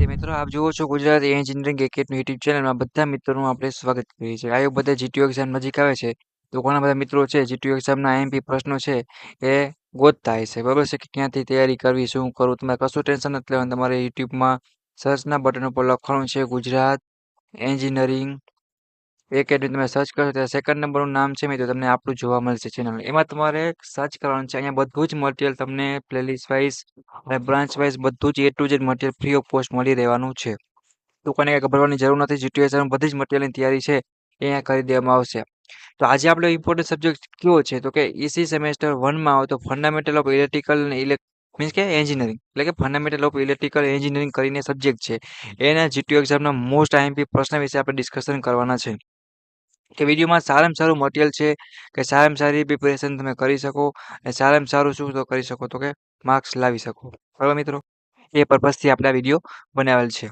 મિત્રો આપ જુઓ છો ગુજરાત એન્જિનિયરિંગ એકેડમી યુટ્યુબ ચેનલમાં બધા મિત્રોનું આપણે સ્વાગત કરીએ છીએ આયો બધા જીટીયુ એક્ઝામ નજીક આવે છે તો ઘણા બધા મિત્રો છે જીટીયુ એક્ઝામના આઈએમપી પ્રશ્નો છે એ ગોતતા હોય છે બરાબર છે કે ક્યાંથી તૈયારી કરવી શું કરવું તમારે કશું ટેન્શન નથી લેવાનું તમારે યુટ્યુબમાં સર્ચના બટન ઉપર લખવાનું છે ગુજરાત એન્જિનિયરિંગ એકેડમી તમે સર્ચ કરશો ત્યારે સેકન્ડ નંબરનું નામ છે મિત્રો તમને આપણું જોવા મળશે ચેનલ એમાં તમારે સર્ચ કરવાનું છે અહીંયા બધું જ મટીરિયલ તમને પ્લેલિસ્ટ વાઇઝ અને બ્રાન્ચ વાઇઝ બધું જ A to Z material free of cost મળી રહેવાનું છે તો કોઈને કંઈ ગભરવાની જરૂર નથી જીટીએસ બધી જ મટીરિયલની તૈયારી છે એ અહીંયા કરી દેવામાં આવશે તો આજે આપણો ઇમ્પોર્ટન્ટ સબ્જેક્ટ કયો છે તો કે ઈસી સેમેસ્ટર 1 માં આવે તો ફંડામેન્ટલ ઓફ ઇલેક્ટ્રિકલ અને મીન્સ કે એન્જિનિયરિંગ એટલે કે ફંડામેન્ટલ ઓફ ઇલેક્ટ્રિકલ એન્જિનિયરિંગ કરીને સબ્જેક્ટ છે એના જીટીયુ એક્ઝામના મોસ્ટ આઈએમપી પ્રશ્ન વિશે આપણે ડિસ્કશન કરવાના છે કે વિડીયોમાં સારામાં સારું મટીરિયલ છે કે સારામાં સારી પ્રિપેરેશન તમે કરી શકો અને સારામાં સારું શું તો કરી શકો તો કે માર્ક્સ લાવી શકો બરાબર મિત્રો એ પર્પઝથી આપણે આ વિડીયો બનાવેલ છે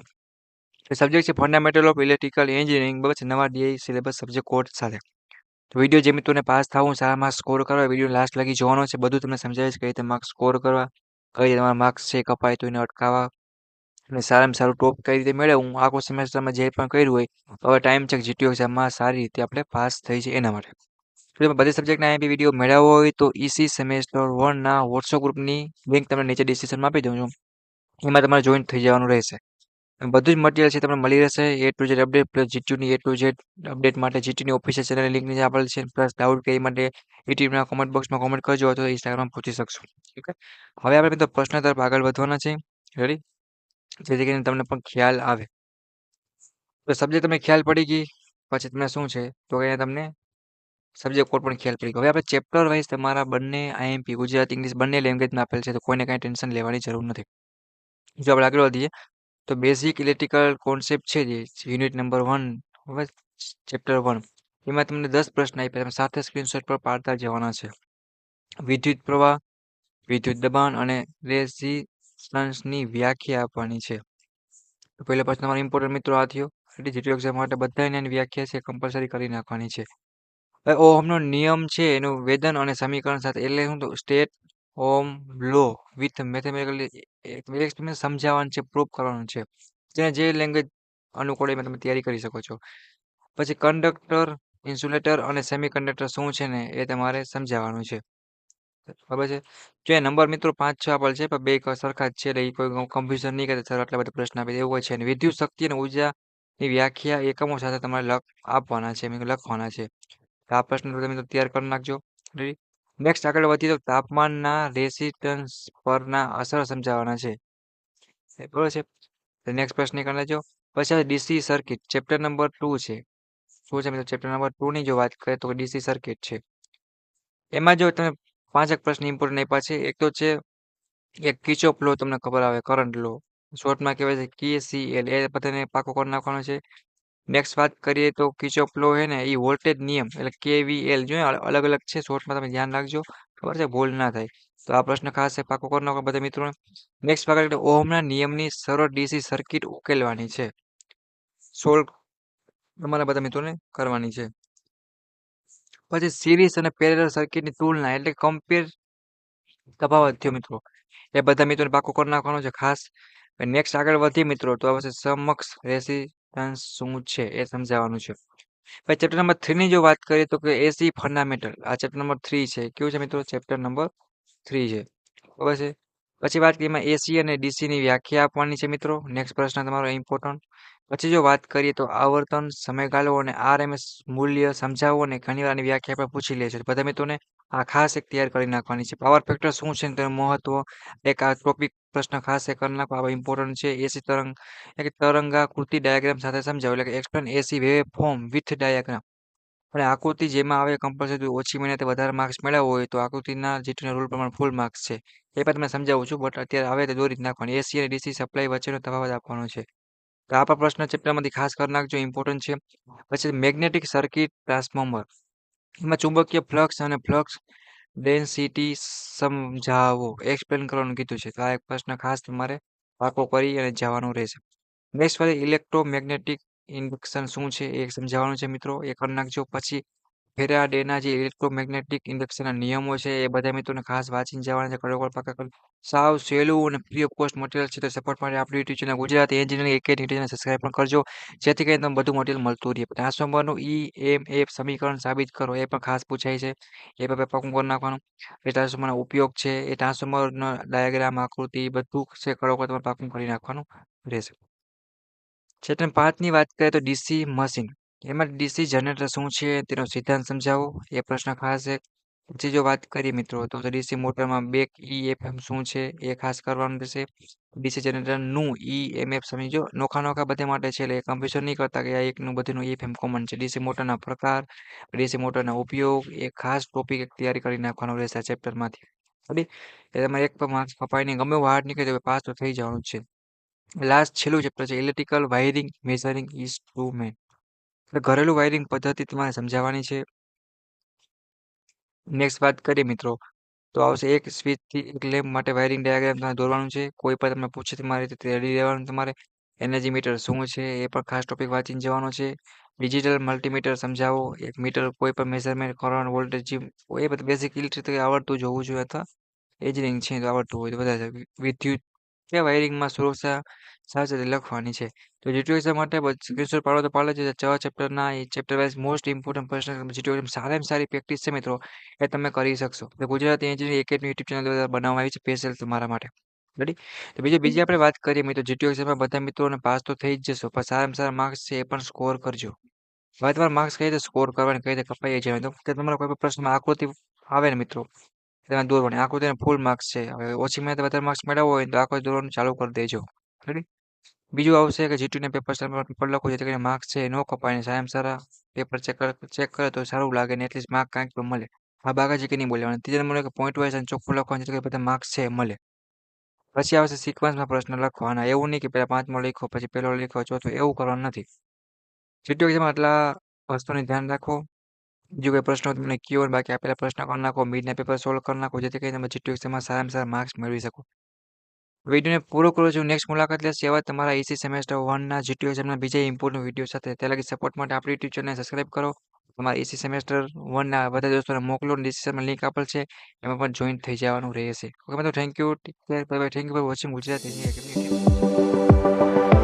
સબ્જેક્ટ છે ફંડામેન્ટલ ઓફ ઇલેક્ટ્રિકલ એન્જિનિયરિંગ બરાબર છે નવા ડીઆઈ સિલેબસ સબ્જેક્ટ કોડ સાથે તો વિડીયો જે મિત્રોને પાસ થવું સારા માર્ક્સ સ્કોર કરવા વિડીયો લાસ્ટ લગી જોવાનો છે બધું તમને સમજાવીશ કઈ રીતે માર્ક્સ સ્કોર કરવા કઈ રીતે તમારા માર્ક્સ છે કપાય તો એને અટકાવવા અને સારામાં સારું ટોપ કઈ રીતે મેળવવું આખો સેમેસ્ટરમાં જે પણ કર્યું હોય હવે ટાઈમ છે જીટીયુ એક્ઝામમાં સારી રીતે આપણે પાસ થઈ છે એના માટે જો તમે બધી સબ્જેક્ટના આઈએમપી વિડીયો મેળવવો હોય તો ઈસી સેમેસ્ટર 1 ના વોટ્સઅપ ગ્રુપની લિંક તમને નીચે ડિસ્ક્રિપ્શનમાં આપી દઉં છું એમાં તમારે જોઈન થઈ જવાનું રહેશે બધું જ મટીરિયલ છે તમને મળી રહેશે A to Z update plus જીટીયુની A to Z અપડેટ માટે જીટીયુની ઓફિશિયલ ચેનલની લિંક નીચે આપેલ છે પ્લસ ડાઉટ કે એ માટે યુટ્યુબના કોમેન્ટ બોક્સમાં કોમેન્ટ કરજો અથવા ઇન્સ્ટાગ્રામમાં પૂછી શકશો ઓકે હવે આપણે મિત્રો પ્રશ્ન તરફ આગળ વધવાના છે રેડી જેથી કરીને તમને પણ ખ્યાલ આવે તો સબ્જેક્ટ તમને ખ્યાલ પડી ગઈ પછી તમને શું છે તો અહીંયા તમને સબ્જેક્ટ કોડ પણ ખ્યાલ પડી ગયો હવે આપણે ચેપ્ટર વાઇઝ તમારા બંને આઈએમપી ગુજરાતી ઇંગ્લિશ બંને લેંગ્વેજમાં આપેલ છે તો કોઈને કાંઈ ટેન્શન લેવાની જરૂર નથી જો આપણે આગળ વધીએ તો બેઝિક ઇલેક્ટ્રિકલ કોન્સેપ્ટ છે જે યુનિટ નંબર 1 હવે ચેપ્ટર 1 એમાં તમને 10 પ્રશ્ન આપ્યા તમે સાથે સ્ક્રીનશોટ પર પાડતા જવાના છે વિદ્યુત પ્રવાહ વિદ્યુત દબાણ અને રેઝિસ્ટન્સની વ્યાખ્યા આપવાની છે તો પહેલો પ્રશ્ન તમારો ઇમ્પોર્ટન્ટ મિત્રો આ થયો જીટીયુ એક્ઝામ માટે બધા એની વ્યાખ્યા છે કમ્પલસરી કરી નાખવાની છે હવે ઓહમનો નિયમ છે એનું વેદન અને સમીકરણ સાથે એટલે શું તો state Ohm law with mathematically સમજાવવાનું છે પ્રૂફ કરવાનું છે જેને જે લેંગ્વેજ અનુકૂળ એમાં તમે તૈયારી કરી શકો છો પછી કંડક્ટર ઇન્સ્યુલેટર અને સેમિકન્ડક્ટર શું છે ને એ તમારે સમજાવવાનું છે બરાબર છે જો એ નંબર મિત્રો 5-6 આપેલ છે પણ બે સરખા જ છે એટલે એ કોઈ કન્ફ્યુઝન નહીં કરે સર આટલા બધા પ્રશ્ન આપે એવું છે અને વિદ્યુત શક્તિ અને ઉર્જાની વ્યાખ્યા એકમો સાથે તમારે આપવાના છે લખવાના છે આ પ્રશ્ન તમે તૈયાર કરી નાખજો નેક્સ્ટ આગળ વધીએ તો તાપમાનના રેસિસ્ટન્સ પરના અસર સમજાવવાના છે બરોબર છે નેક્સ્ટ પ્રશ્ન કરી લેજો પછી ડીસી સર્કિટ ચેપ્ટર નંબર 2 છે શું છે મિત્રો ચેપ્ટર નંબર 2 ની જો વાત કરીએ તો ડીસી સર્કિટ છે એમાં જો તમે 5 પ્રશ્ન ઇમ્પોર્ટન્ટ આપ્યા છે એક તો છે એક કિર્ચોફ લો તમને ખબર આવે કરંટ લો શોર્ટમાં કહેવાય છે KCL એ બધાને પાકો કરી નાખવાનો છે નેક્સ્ટ વાત કરીએ તો કિર્ચોફ લો હે ને એ વોલ્ટેજ નિયમ એટલે KVL જો અલગ અલગ છે શોર્ટમાં તમે ધ્યાન રાખજો ખબર છે ભૂલ ના થાય તો આ પ્રશ્ન ખાસ છે પાકો કરી નાખો બધા મિત્રો નેક્સ્ટ ભાગ ઓહમના નિયમની સરળ ડીસી સર્કિટ ઉકેલવાની છે સોલ્વ તમારા બધા મિત્રોને કરવાની છે પછી સિરીઝ અને પેરેલલ સર્કિટની તુલના એટલે કમ્પેર તફાવત થયો મિત્રો એ બધા મિત્રોને પાકો કરી નાખવાનો છે ખાસ નેક્સ્ટ આગળ વધીએ મિત્રો તો આવશે સમકક્ષ રેસિસ્ટન્સ શું છે એ સમજાવવાનું છે પછી ચેપ્ટર નંબર 3 ની જો વાત કરીએ તો કે એસી ફંડામેન્ટલ આ ચેપ્ટર નંબર 3 છે કેવું છે મિત્રો ચેપ્ટર નંબર 3 છે બરાબર છે પછી વાત કરીએ એમાં એસી અને ડીસી ની વ્યાખ્યા આપવાની છે મિત્રો નેક્સ્ટ પ્રશ્ન તમારો ઇમ્પોર્ટન્ટ પછી જો વાત કરીએ તો આવર્તન સમયગાળો અને RMS મૂલ્ય સમજાવો અને ઘણી વારની વ્યાખ્યા પણ પૂછી લે છે બધા મિત્રોને આ ખાસ એક તૈયાર કરી નાખવાની છે પાવર ફેક્ટર શું છે તેનું મહત્વ એક આ ટોપિક પ્રશ્ન ખાસ એક કરી નાખો આ ઇમ્પોર્ટન્ટ છે એસી તરંગ એક તરંગાકૃતિ ડાયાગ્રામ સાથે સમજાવો એટલે કે explain AC wave form with diagram અને આકૃતિ જેમાં આવે કમ્પલસરી ઓછી મહિનાથી વધારે માર્ક્સ મેળવવો હોય તો આકૃતિના જીટીના રૂલ પ્રમાણે ફૂલ માર્ક્સ છે એ પણ તમને સમજાવું છું બટ અત્યારે આવે તો દોરી જ નાખવાની એસી અને ડીસી સપ્લાય વચ્ચેનો તફાવત આપવાનો છે તો આ પણ પ્રશ્ન ચેપ્ટરમાંથી ખાસ કરી નાખજો ઇમ્પોર્ટન્ટ છે પછી મેગ્નેટિક સર્કિટ ટ્રાન્સફોર્મર એમાં ચુંબકીય ફ્લક્સ અને ફ્લક્સ ડેન્સિટી સમજાવો એક્સપ્લેન કરવાનું કીધું છે તો આ એક પ્રશ્ન ખાસ તમારે પાકો કરી અને જવાનું રહેશે નેક્સ્ટ વાત ઇલેક્ટ્રોમેગ્નેટિક ઇન્ડક્શન શું છે એ સમજાવવાનું છે મિત્રો એ કરી નાખજો પછી ફેરાડેના જે ઇલેક્ટ્રોમેગ્નેટિક ઇન્ડક્શનના નિયમો છે એ બધા મિત્રોને ખાસ વાંચીને જવાના છે. કડોકડ પાકા કર સાવ સહેલું અને ફ્રી ઓફ કોસ્ટ મટીરિયલ છે. તો સપોર્ટ માટે આપણી યુટ્યુબ ચેનલ ગુજરાતી એન્જિનિયરિંગ એકેડમીને સબસ્ક્રાઇબ પણ કરજો, જેથી કરીને તમને બધું મટીરિયલ મળતું રહે. ટ્રાન્સફોર્મરનું EMF સમીકરણ સાબિત કરો એ પણ ખાસ પૂછાય છે. એ પણ પાકું કરી નાખવાનું. એ ટ્રાન્સફોર્મરનો ઉપયોગ છે, એ ટ્રાન્સફોર્મરનો ડાયાગ્રામ, આકૃતિ બધું છે કડોકડ તમારે પાકું કરી નાખવાનું રહેશે. ચેપ્ટર 5ની વાત કરીએ તો ડીસી મશીન. એમાં ડીસી જનરેટર શું છે તેનો સિદ્ધાંત સમજાવો એ પ્રશ્ન ખાસ છે. પછી જો વાત કરીએ મિત્રો તો ડીસી મોટરમાં બેક EMF શું છે એ ખાસ કરવાનું રહેશે. ડીસી જનરેટરનું EMF સમજો, નોખા બધા માટે છે, એટલે કન્ફ્યુઝન નહીં કરતા કે આ એકનું બધીનું EMF કોમન છે. ડીસી મોટરના પ્રકાર, ડીસી મોટરના ઉપયોગ એ ખાસ ટોપિક એક તૈયારી કરી નાખવાનો રહેશે આ ચેપ્ટરમાંથી. રેડી? એ તમારે એક પણ માર્ક્સ કપાય નહીં, ગમે એવું હાર્ડ નીકળે તો પાસ તો થઈ જવાનું જ છે. લાસ્ટ છેલ્લું ચેપ્ટર છે ઇલેક્ટ્રિકલ વાયરિંગ મેઝરિંગ ઇન્સ્ટ્રુમેન્ટ. ઘરેલું વાયરિંગ પદ્ધતિ તમારે સમજાવવાની છે. નેક્સ્ટ વાત કરીએ મિત્રો તો આવશે એક સ્વિચથી એક લેમ્પ માટે વાયરિંગ ડાયાગ્રામ તમારે દોરવાનું છે. કોઈ પણ તમને પૂછે તમારી રીતે રેડી રહેવાનું તમારે. એનર્જી મીટર શું છે એ પણ ખાસ ટોપિક વાંચીને જવાનો છે. ડિજિટલ મલ્ટીમીટર સમજાવો. એક મીટર કોઈ પણ મેઝરમેન્ટ કરવાનું, વોલ્ટેજ એ બધું બેઝિક ઇલેક્ટ્રિક આવડતું જોવું જોઈએ, અથવા એન્જિનિયરિંગ છે તો આવડતું હોય તો બધા વિદ્યુત કે વાયરિંગમાં સુરક્ષા સાવચેતી લખવાની છે. તો જીટીયુ એક્ઝામ માટે સ્ક્રીનશોટ પાડો તો પાડો છે. છ ચેપ્ટરના એ ચેપ્ટર વાઇઝ મોસ્ટ ઇમ્પોર્ટન્ટ પ્રશ્ન જીટીયુ એક્ઝામ સારામાં સારી પ્રેક્ટિસ છે મિત્રો, એ તમે કરી શકશો. તો Gujarati engineering academy YouTube channel દ્વારા બનાવવામાં આવી છે સ્પેશિયલ તમારા માટે. રેડી? તો બીજી આપણે વાત કરીએ મિત્રો, જીટીયુ એક્ઝામમાં બધા મિત્રોને પાસ તો થઈ જ જશો, પણ સારામાં સારા માર્ક્સ છે એ પણ સ્કોર કરજો. હવે તમારા માર્ક્સ કઈ રીતે સ્કોર કરવાની, કઈ રીતે કપાઈ જાય તો કે તમારા કોઈ પણ પ્રશ્નમાં આકૃતિ આવે ને મિત્રો, તમે દોરવાની આકૃતિને ફૂલ માર્ક્સ છે. હવે ઓછી મહેનત વધારે માર્ક્સ મેળવવો હોય તો આકૃતિ દોરવાનું ચાલુ કરી દેજો. રેડી? બીજું આવશે કે જીટીયુના પેપર લખો, જેથી કરીને માર્ક્સ છે એ ન કપાય, સારામાં સારા પેપર ચેક કરે તો સારું લાગે ને એટલીસ્ટ માર્ક કાંઈક તો મળે. આ બાગાજી કે નહીં બોલવાનું. ત્રીજા નંબરનો કે પોઈન્ટ વાઇઝ અને ચોખ્ખું લખવાનું, જેથી કરીને બધા માર્ક્સ છે એ મળે. પછી આવશે સિક્વન્સમાં પ્રશ્ન લખવાના. એવું નહીં કે પહેલા પાંચમો લખો પછી પહેલો લખો ચોથો, એવું કરવાનું નથી. જીટીયુ એક્ઝામમાં આટલા વસ્તુની ધ્યાન રાખો. બીજું કોઈ પ્રશ્ન હોય તો તમને કહો, બાકી આપેલા પ્રશ્ન કરી નાખો, મિડના પેપર સોલ્વ કરી નાખો, જેથી કરીને તમે જીટીયુ એક્ઝામમાં સારામાં સારા માર્ક્સ મેળવી શકો. વિડીયોને પૂરો કરો છો. નેક્સ્ટ મુલાકાત લેશે એવા તમારા એસી સેમેસ્ટર 1ના જીટીયુ એક્ઝામના બીજા ઇમ્પોર્ટન્ટ વિડીયો સાથે. ત્યાં લગી સપોર્ટ માટે આપણી યુટ્યુબ ચેનલને સબસ્ક્રાઇબ કરો. તમારા એસી સેમેસ્ટર 1ના બધા દોસ્તોને મોકલો. ડિસ્ક્રિપ્શનમાં લિંક આપેલ છે, એમાં પણ જોઈન થઈ જવાનું રહેશે. ઓકે મિત્રો, thank you. Take care, bye bye. Thank you for watching Gujarati academy.